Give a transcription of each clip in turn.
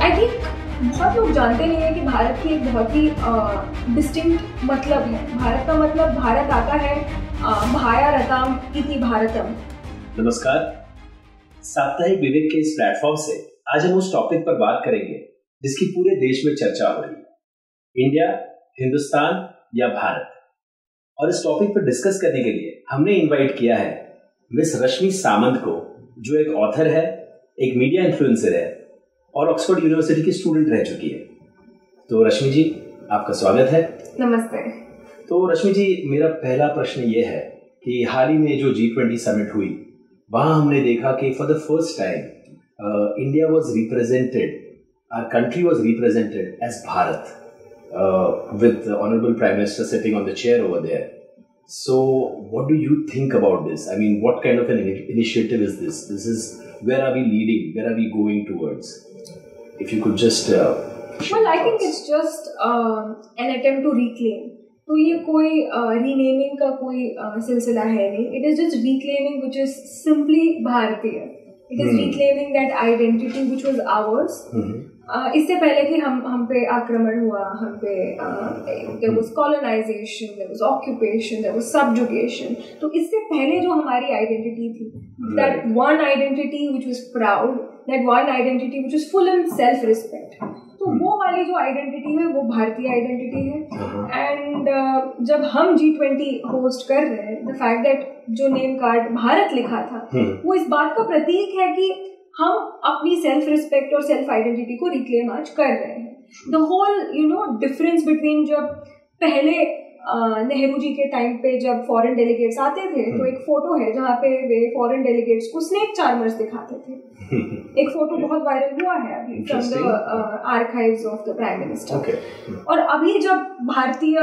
I think बहुत लोग जानते नहीं है कि भारत की एक बहुत ही डिस्टिंक्ट मतलब है। भारत का मतलब भारत आता है भाया रताम इति भारतम। नमस्कार, साप्ताहिक विवेक के इस प्लेटफॉर्म से आज हम उस टॉपिक पर बात करेंगे जिसकी पूरे देश में चर्चा हो रही है, इंडिया, हिंदुस्तान या भारत। और इस टॉपिक पर डिस्कस करने के लिए हमने इनवाइट किया है मिस रश्मि सामंत को, जो एक ऑथर है, एक मीडिया इन्फ्लुएंसर है और ऑक्सफोर्ड यूनिवर्सिटी की स्टूडेंट रह चुकी है। तो रश्मि जी, आपका स्वागत है। नमस्ते। तो रश्मि जी, मेरा पहला प्रश्न ये है कि हाल ही में जो G20 समिट हुई, वहां हमने देखा कि for the first time India was represented, our country was represented as Bharat, with the honorable prime minister sitting on the chair over there. So what do you think about this? I mean, what kind of an initiative is this? Where are we leading? Where are we going towards? If you could just well, I think it's just an attempt to reclaim. तो ये कोई renaming का कोई सिलसिला है नहीं. It is just reclaiming which is simply भारतीय. It is reclaiming that identity which was ours. इससे पहले कि हम पे आक्रमण हुआ, हम पे there was colonization, there was occupation, there was subjugation. तो इससे पहले जो हमारी आइडेंटिटी थी, that one identity which was proud, that one identity which was full in self respect. तो वो वाली जो आइडेंटिटी है वो भारतीय आइडेंटिटी है. एंड जब हम G20 होस्ट कर रहे हैं, द फैक्ट दैट जो नेम कार्ड भारत लिखा था वो इस बात का प्रतीक है कि हम अपनी सेल्फ रिस्पेक्ट और सेल्फ आइडेंटिटी को रिक्लेम आज कर रहे हैं. द होल डिफरेंस बिटवीन जब पहले नेहरू जी के टाइम पे जब फॉरेन डेलीगेट्स आते थे तो एक फोटो है जहाँ पे वे फॉरेन डेलीगेट्स को स्नेक चार्मर्स दिखाते थे. एक फोटो बहुत वायरल हुआ है अभी from the archives of the prime minister. और अभी जब भारतीय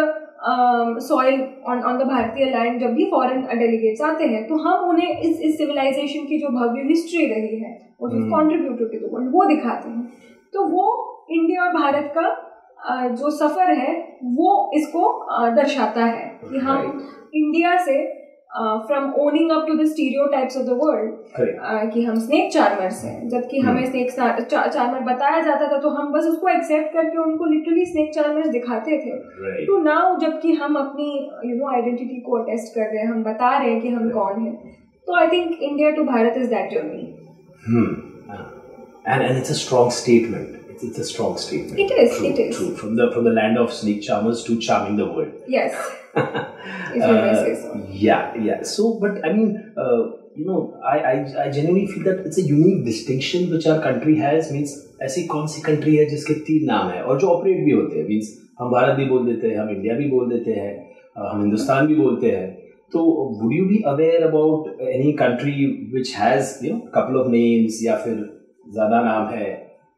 सॉइल ऑन द भारतीय लैंड जब भी फॉरेन डेलीगेट्स आते हैं तो हम उन्हें इस सिविलाइजेशन की जो भव्य हिस्ट्री रही है और जो कॉन्ट्रीब्यूटेड टू द वर्ल्ड वो दिखाते हैं. तो वो इंडिया और भारत का जो सफर है वो इसको दर्शाता है कि हम इंडिया से from owning up to the stereotypes of the world कि हम स्नेक चार्मर्स हैं, जबकि हमें स्नेक चार्मर बताया जाता था तो हम बस उसको एक्सेप्ट करके उनको लिटरली स्नेक चार्मर्स दिखाते थे. टू नाउ जबकि हम अपनी आइडेंटिटी को अटेस्ट कर रहे हैं, हम बता रहे हैं कि हम कौन हैं. तो I think India to Bharat is that journey. And it's a strong statement. It's a strong statement. It is. True, it is. True. From the land of snake charmers to charming the world. Yes. If you may say so. Yeah. So, but I mean, I genuinely feel that it's a unique distinction which our country has. Means ऐसी कौन सी country है जिसके 3 नाम है और जो operate भी होते हैं. Means हम भारत भी बोल देते हैं, हम इंडिया भी बोल देते हैं, हम हिंदुस्तान भी बोलते हैं. तो would you be aware about any country which has couple of names या फिर ज़्यादा नाम है,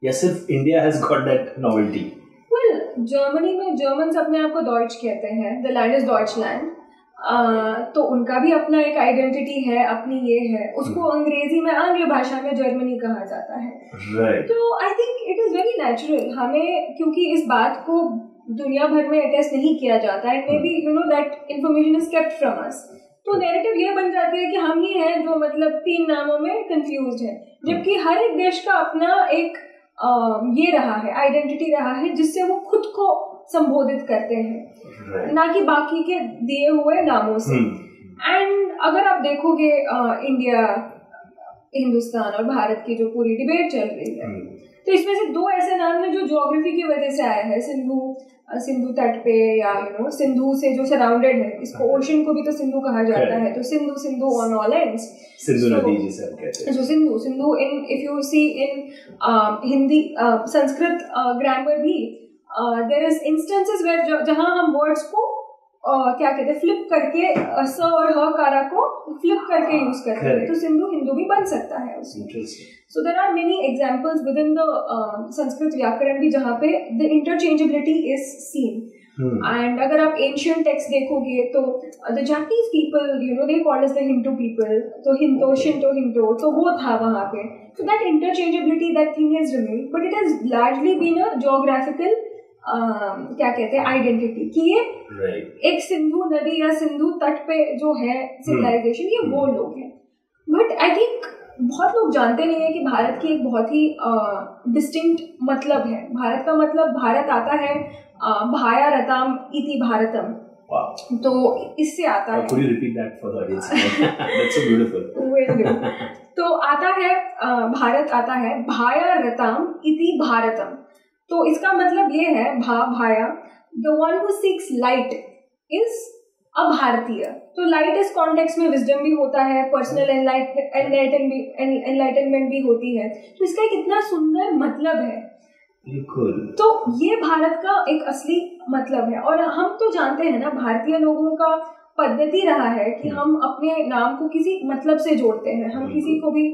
या सिर्फ India has got that novelty? Well, Germany में जर्मन्स अपने आप को डॉइच कहते हैं, द लैंड इज डॉइचलैंड. तो उनका भी अपना एक आइडेंटिटी है, अपनी ये है. उसको अंग्रेजी में, आंग्ल भाषा में जर्मनी कहा जाता है. तो I think it is very natural. हमें क्योंकि इस बात को दुनिया भर में अटेस्ट नहीं किया जाता है, may be that information is kept from us. तो नैरेटिव ये बन जाती है कि हम ही हैं जो मतलब 3 नामों में कंफ्यूज्ड है, जबकि हर एक देश का अपना एक ये रहा है, आइडेंटिटी रहा है जिससे वो खुद को संबोधित करते हैं, ना कि बाकी के दिए हुए नामों से. एंड अगर आप देखोगे इंडिया, हिंदुस्तान और भारत की जो पूरी डिबेट चल रही है, तो इसमें से 2 ऐसे नाम हैं जो ज्योग्राफी की वजह से आए हैं. सिंधु तट पे, या सिंधु से जो सराउंडेड है, इसको ओशन को भी तो सिंधु कहा जाता है. तो Sindhu on all ends, Sindhu नदी जिसे हम कहते हैं. जो Sindhu in, if you see in Hindi Sanskrit grammar भी देयर इज इंस्टेंसेस वेयर जहां हम वर्ड्स को क्या कहते हैं, फ्लिप करके स और ह कारा को फ्लिप करके यूज करते हैं. तो सिंधु हिंदू भी बन सकता है उसमें. So there are many examples within the Sanskrit व्याकरण भी जहाँ पे the interchangeability is seen. And अगर आप एंशिएंट टेक्स्ट देखोगे तो the Japanese people they called us the हिंटू पीपल. तो हिंतो, शिंटो, हिंटो, तो वो था वहाँ पे. So that interchangeability, that thing has remained, but it has largely been a geographical क्या कहते हैं आइडेंटिटी कि ये एक सिंधु नदी या सिंधु तट पे जो है सिविलाइजेशन, ये वो लोग हैं. बट आई थिंक बहुत लोग जानते नहीं है कि भारत की एक बहुत ही डिस्टिंक्ट मतलब है। भारत का मतलब, भारत आता है भाया रताम इति भारतम। Wow. तो इससे आता है। Could you repeat that for the audience? That's so beautiful. Will do. तो आता है भारत आता है भाया रताम इति भारतम। तो इसका मतलब ये है भाया, the one who seeks light is a भारतीय। तो लाइट इस कॉन्टेक्स्ट में विजडम भी होता है, पर्सनल एनलाइटनमेंट भी होती है। तो इसका एक इतना सुंदर मतलब है। बिल्कुल। तो ये भारत का एक असली मतलब है। और हम तो जानते हैं ना, भारतीय लोगों का पद्धति रहा है कि हम अपने नाम को किसी मतलब से जोड़ते हैं। हम किसी को भी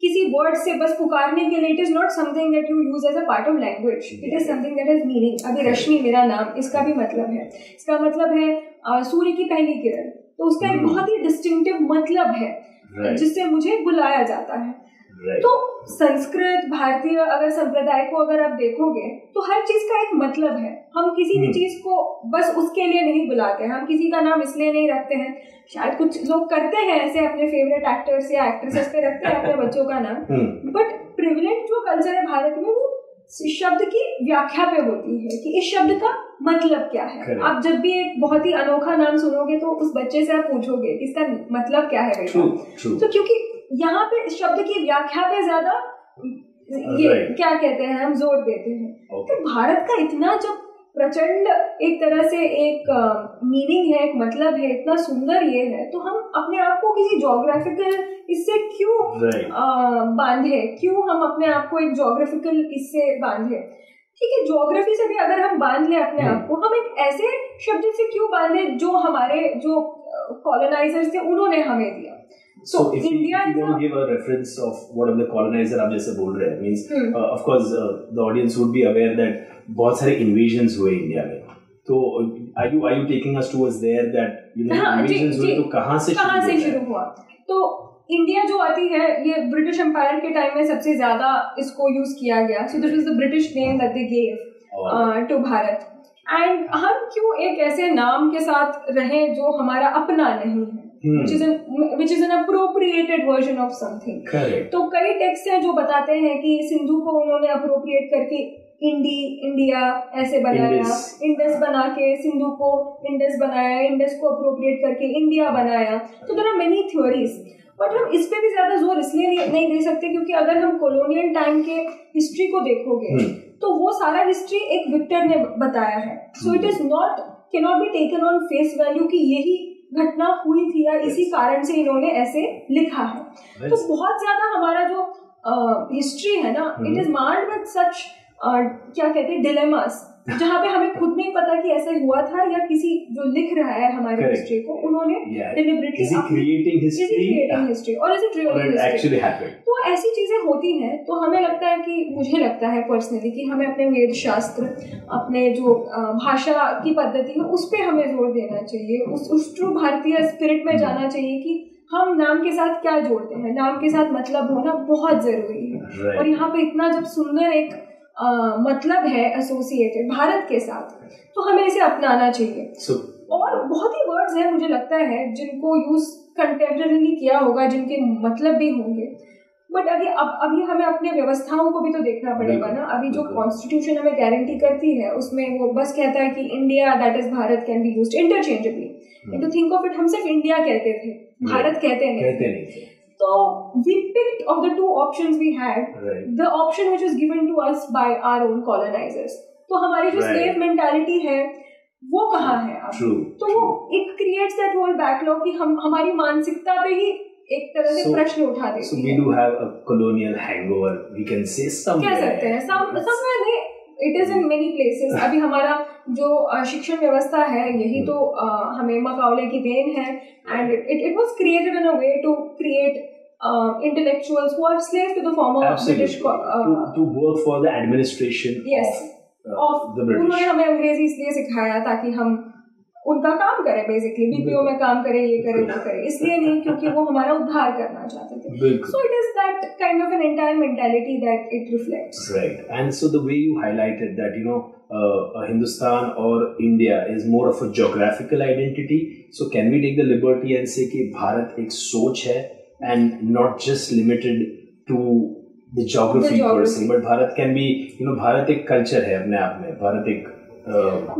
किसी वर्ड से बस पुकारने के लिए, it is not something that you use as a part of language, it is something that has meaning. अभी रश्मि मेरा नाम, इसका भी मतलब है, इसका मतलब है सूर्य की पहली किरण। तो उसका एक बहुत ही डिस्टिंक्टिव मतलब है जिससे मुझे बुलाया जाता है। तो संस्कृत, भारतीय अगर संप्रदाय को अगर आप देखोगे तो हर चीज का एक मतलब है। हम किसी भी चीज को बस उसके लिए नहीं बुलाते हैं, हम किसी का नाम इसलिए नहीं रखते हैं। शायद कुछ लोग करते हैं ऐसे, अपने फेवरेट एक्टर्स या एक्ट्रेसेस पे रखते हैं अपने बच्चों का नाम, बट प्रिविलेज जो कल्चर है भारत में वो शब्द की व्याख्या पे होती है कि इस शब्द का मतलब क्या है। आप जब भी एक बहुत ही अनोखा नाम सुनोगे तो उस बच्चे से आप पूछोगे कि इसका मतलब क्या है बेटा। तो क्योंकि यहाँ पे शब्द की व्याख्या पे ज्यादा ये क्या कहते हैं, हम जोर देते हैं। तो भारत का इतना जब प्रचंड एक तरह से एक मीनिंग है, एक मतलब है, इतना सुंदर ये है, तो हम अपने आप को किसी ज्योग्राफिकल इससे क्यों बांधे, क्यों हम अपने आप को एक ज्योग्राफिकल इससे बांधे। ठीक है, ज्योग्राफी से भी अगर हम बांध ले अपने आप को, हम एक ऐसे शब्द से क्यों बांधे जो हमारे जो कॉलोनाइजर्स थे उन्होंने हमें दिया। So if you want to give a reference of what the colonizer आप जैसे बोल रहे हैं, means of course the audience would be aware that बहुत सारे invasions हुए इंडिया में। तो are you taking us towards there that invasions हुए तो कहाँ से शुरू हुआ? तो इंडिया जो आती है, ये ब्रिटिश एम्पायर के टाइम में सबसे ज्यादा इसको यूज किया गया। So this was the British name that they gave to Bharat. And हम क्यों एक ऐसे नाम के साथ रहे जो हमारा अपना नहीं है, which is an appropriated version of something. तो कई टेक्स्ट हैं जो बताते हैं कि सिंधु को उन्होंने अप्रोप्रिएट करके इंडिया ऐसे बनाया, इंडस बना के सिंधु को इंडस बनाया, इंडस को अप्रोप्रिएट करके इंडिया बनाया। तो there are many theories, but हम इस पे भी ज्यादा जोर इसलिए नहीं दे सकते क्योंकि अगर हम कॉलोनियल टाइम के हिस्ट्री को देखोगे तो वो सारा हिस्ट्री एक विक्टर ने बताया है। So it is cannot be taken on face value कि यही घटना हुई थी या इसी कारण से इन्होंने ऐसे लिखा है। तो बहुत ज्यादा हमारा जो हिस्ट्री है ना, it is MARD with such क्या कहते हैं डिलेमास, जहाँ पे हमें खुद नहीं पता कि ऐसा हुआ था या किसी जो लिख रहा है हमारे हिस्ट्री को उन्होंने डिलिबरेटली क्रिएटिंग हिस्ट्री और is it really actually happened. तो ऐसी चीजें होती हैं। तो हमें लगता है कि, मुझे लगता है पर्सनली कि हमें अपने वेद शास्त्र, अपने जो भाषा की पद्धति है उस पर हमें जोर देना चाहिए, उस ट्रू भारतीय स्पिरिट में जाना चाहिए कि हम नाम के साथ क्या जोड़ते हैं। नाम के साथ मतलब होना बहुत जरूरी है। और यहाँ पे इतना जब सुंदर एक मतलब है एसोसिएटेड भारत के साथ, तो हमें इसे अपनाना चाहिए। और बहुत ही वर्ड्स हैं मुझे लगता है जिनको यूज कंटेम्परेरीली किया होगा, जिनके मतलब भी होंगे, बट अभी हमें अपने व्यवस्थाओं को भी तो देखना पड़ेगा ना। अभी जो कॉन्स्टिट्यूशन हमें गारंटी करती है उसमें वो बस कहता है कि India that is Bharat can be used interchangeably. To think of it, हम सिर्फ इंडिया कहते थे, भारत कहते नहीं। So we picked of the two options we had, the option which was given to us by our own colonizers. तो हमारी जो slave mentality है वो कहाँ है अब? तो वो it creates that whole backlog कि हमारी मानसिकता पे ही एक तरह से प्रश्न उठा देती है। So we do have a colonial hangover, we can say somewhere. कह सकते हैं somewhere नहीं, it is in many places. अभी हमारा जो शिक्षण व्यवस्था है यही तो हमें मकाउले की देन है, and it was created in a way to create intellectuals who are slaves to the former British to work for the administration of the British. उन्होंने हमें अंग्रेजी इसलिए सिखाया ताकि हम उनका काम करें, बेसिकली बीपीओ में काम करें, ये करें वो करें, इसलिए नहीं क्योंकि वो हमारा उद्धार करना चाहते थे। So it is that kind of an entire mentality that it reflects. Right, and so the way you highlighted that, Hindustan or India is more of a geographical identity. So can we take the liberty and say कि भारत एक सोच है and not just limited to the geography per se, but Bharat can be, Bharat एक culture है अपने आप में, भारत एक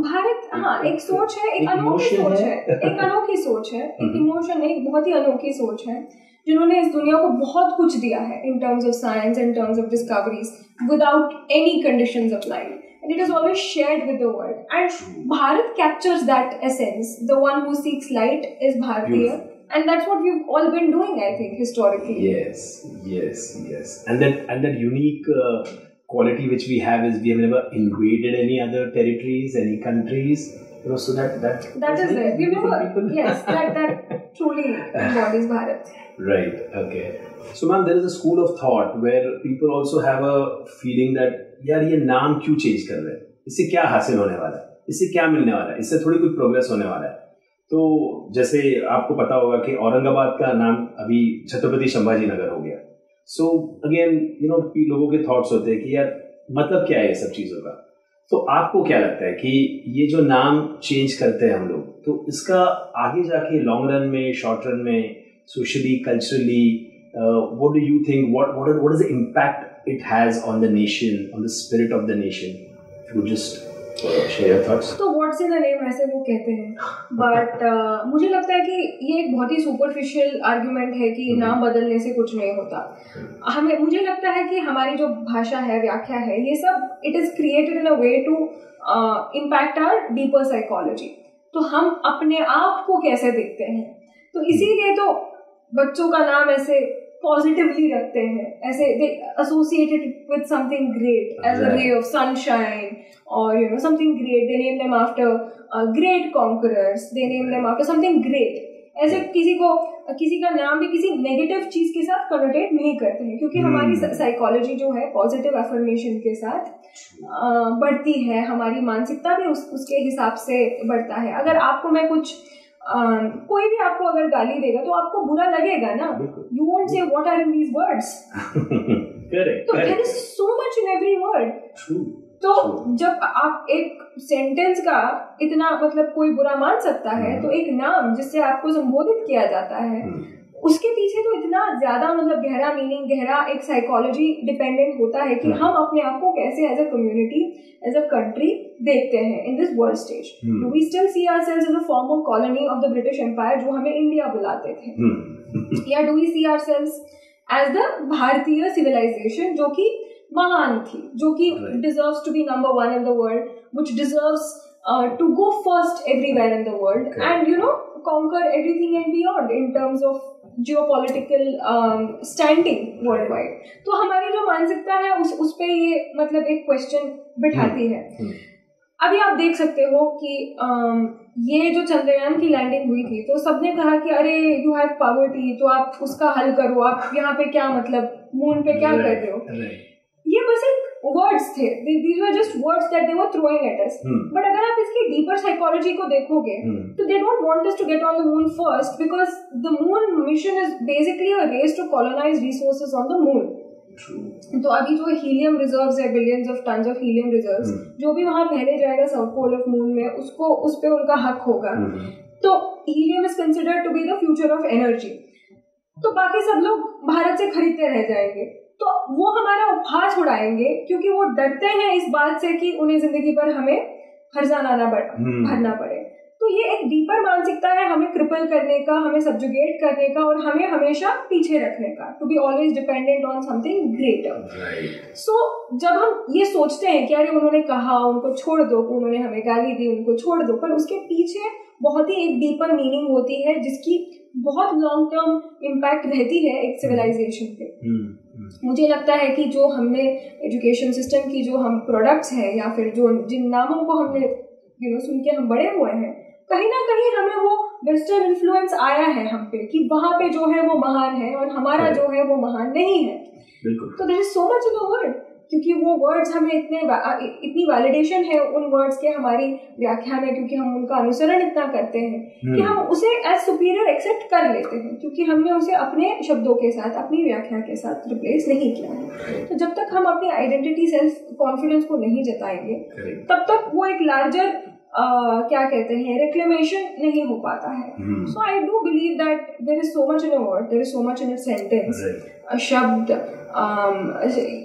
भारत एक सोच है, एक अनोखी सोच है, एक अनोखी सोच है, एक इमोशन है, एक बहुत ही अनोखी सोच है जिन्होंने इस दुनिया को बहुत कुछ दिया है in terms of science, in terms of discoveries, without any conditions applied. And it is always shared with the world. And Bharat captures that essence. The one who seeks light is Bharatiya. And that's what we've all been doing, I think, historically. Yes. And that unique quality which we have is we have never invaded any other territories, any countries. So that is it. We've never, yes, that truly embodies Bharat. Right. Okay. So, ma'am, there is a school of thought where people also have a feeling that यार ये नाम क्यों change कर रहे हैं, इससे क्या हासिल होने वाला है, इससे क्या मिलने वाला है, इससे थोड़ी कुछ प्रोग्रेस होने वाला है. तो जैसे आपको पता होगा कि औरंगाबाद का नाम अभी छत्रपति संभाजी नगर हो गया. सो अगेन लोगों के थॉट्स होते हैं कि यार मतलब क्या है ये सब चीज़ों का. तो आपको क्या लगता है कि ये जो नाम चेंज करते हैं हम लोग, तो इसका आगे जाके लॉन्ग रन में, शॉर्ट रन में, socially, culturally, what do you think, what is the impact it has on the nation, on the spirit of the nation? If you just share your thoughts. तो what's in the name ऐसे वो कहते हैं, but मुझे लगता है कि ये एक बहुत ही superficial argument है कि नाम बदलने से कुछ नहीं होता. मुझे लगता है कि हमारी जो भाषा है, व्याख्या है, ये सब it is created in a way to impact our deeper psychology. तो हम अपने आप को कैसे देखते हैं, तो इसीलिए तो बच्चों का नाम ऐसे पॉजिटिवली रखते हैं, ऐसे they associate it with something great, as a ray of sunshine, or something great. They name them after great conquerors, they name them after something great. ऐसे किसी का नाम भी किसी नेगेटिव चीज के साथ कनोटेट नहीं करते हैं, क्योंकि हमारी साइकोलॉजी जो है पॉजिटिव अफर्मेशन के साथ बढ़ती है, हमारी मानसिकता भी उसके हिसाब से बढ़ता है. अगर आपको मैं कोई भी आपको अगर गाली देगा तो आपको बुरा लगेगा ना. You won't say what are in these words. Correct. तो there is so much in every word. True. तो जब आप एक सेंटेंस का इतना कोई बुरा मान सकता है, तो एक नाम जिससे आपको संबोधित किया जाता है, उसके पीछे तो इतना ज्यादा गहरा मीनिंग, गहरा एक साइकोलॉजी डिपेंडेंट होता है कि हम अपने आप को कैसे as a community, as a country देखते हैं in this world stage. Do we still see ourselves as a former colony of the British empire, जो हमें इंडिया बुलाते थे, या do we see ourselves as the Bharatiya civilization जो कि महान थी, जो कि deserves to be number one in the world, which deserves to go first everywhere in the world, and conquer everything and beyond in terms of geopolitical standing worldwide. तो हमारी जो मानसिकता है उस पे ये एक क्वेश्चन बिठाती है. अभी आप देख सकते हो कि ये जो चंद्रयान की लैंडिंग हुई थी, तो सबने कहा कि अरे यू हैव पॉवर्टी, तो आप उसका हल करो, आप यहाँ पे क्या मून पे क्या कर रहे हो. ये बस एक वर्ड्स थे, these were just words that they were throwing at us. But अगर आप इसकी डीपर साइकोलॉजी को देखोगे, तो they don't want us to get on the moon first, because the moon mission is basically a race to colonize resources on the moon. तो अभी जो helium reserves है, billions of tons of helium reserves, जो भी वहां पहले जाएगा south pole of moon में, उस पे उनका हक होगा. तो helium is considered to be the future of energy. तो बाकी सब लोग भारत से खरीदते रह जाएंगे, तो वो हमारा उपहास उड़ाएंगे, क्योंकि वो डरते हैं इस बात से कि उन्हें जिंदगी पर हमें खर्चाना भरना पड़े. तो ये एक डीपर मानसिकता है, हमें क्रिपल करने का, हमें सब्जुगेट करने का, और हमें हमेशा पीछे रखने का, to be always dependent on something greater. So जब हम ये सोचते हैं कि अरे उन्होंने कहा, उनको छोड़ दो, उन्होंने हमें गाली दी, उनको छोड़ दो, पर उसके पीछे बहुत ही एक डीपर मीनिंग होती है, जिसकी बहुत लॉन्ग टर्म इम्पैक्ट रहती है एक सिविलाइजेशन पे. मुझे लगता है कि जो हमने एजुकेशन सिस्टम की जो हम प्रोडक्ट्स हैं, या फिर जो जिन नामों को हमने सुन के हम बड़े हुए हैं, कहीं ना कहीं हमें वो वेस्टर्न इन्फ्लुएंस आया है हम पे, कि वहां पे जो है वो महान है और हमारा जो है वो महान नहीं है. तो there is so much in the word, क्योंकि वो वर्ड्स हमें इतनी वैलिडेशन है उन वर्ड्स के हमारी व्याख्या में, क्योंकि हम उनका अनुसरण इतना करते हैं कि हम उसे एज सुपीरियर एक्सेप्ट कर लेते हैं, क्योंकि हमने उसे अपने शब्दों के साथ, अपनी व्याख्या के साथ रिप्लेस नहीं किया है. तो जब तक हम अपनी आइडेंटिटी, सेल्फ कॉन्फिडेंस को नहीं जताएंगे, तब तक वो एक लार्जर क्या कहते हैं, रिक्लेमेशन नहीं हो पाता है. So I do believe that there is so much in a word, there is so much in a sentence. शब्द,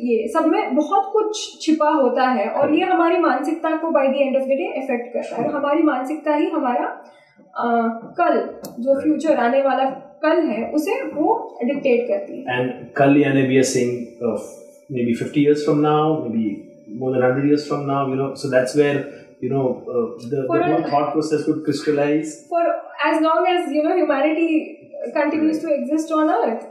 ये सब में बहुत कुछ छिपा होता है और ये हमारी मानसिकता को by the end of the day effect करता है. हमारी मानसिकता ही हमारा कल, जो फ्यूचर आने वाला कल है, उसे वो डिक्टेट करती है. एंड कल यानी we are saying maybe 50 years from now, maybe more than 100 years from now, so that's where the whole thought process would crystallize. For as long as humanity continues to exist on earth,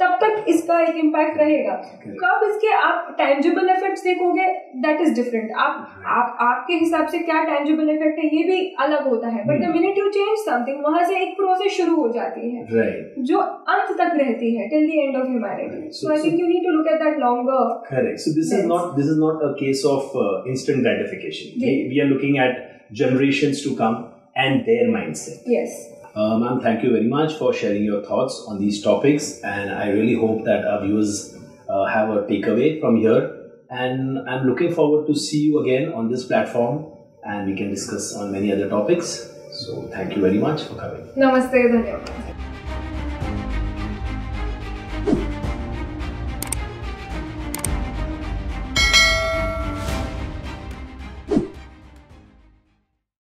तब तक इसका एक impact रहेगा. कब इसके आप tangible effects देखोगे, that is different. आपके हिसाब से क्या टेंजिबल इफेक्ट है ये भी अलग होता है. But the minute you change something, वहां से एक प्रोसेस शुरू हो जाती है जो अंत तक रहती है, till the end of humanity. So I think you need to look at that longer. Correct. So this is not a case of instant gratification. We are looking at generations to come and their mindset. Yes. Ma'am, thank you very much for sharing your thoughts on these topics, and I really hope that our viewers have a takeaway from here, and I'm looking forward to see you again on this platform and we can discuss on many other topics. So thank you very much for coming. Namaste, dhanyawad.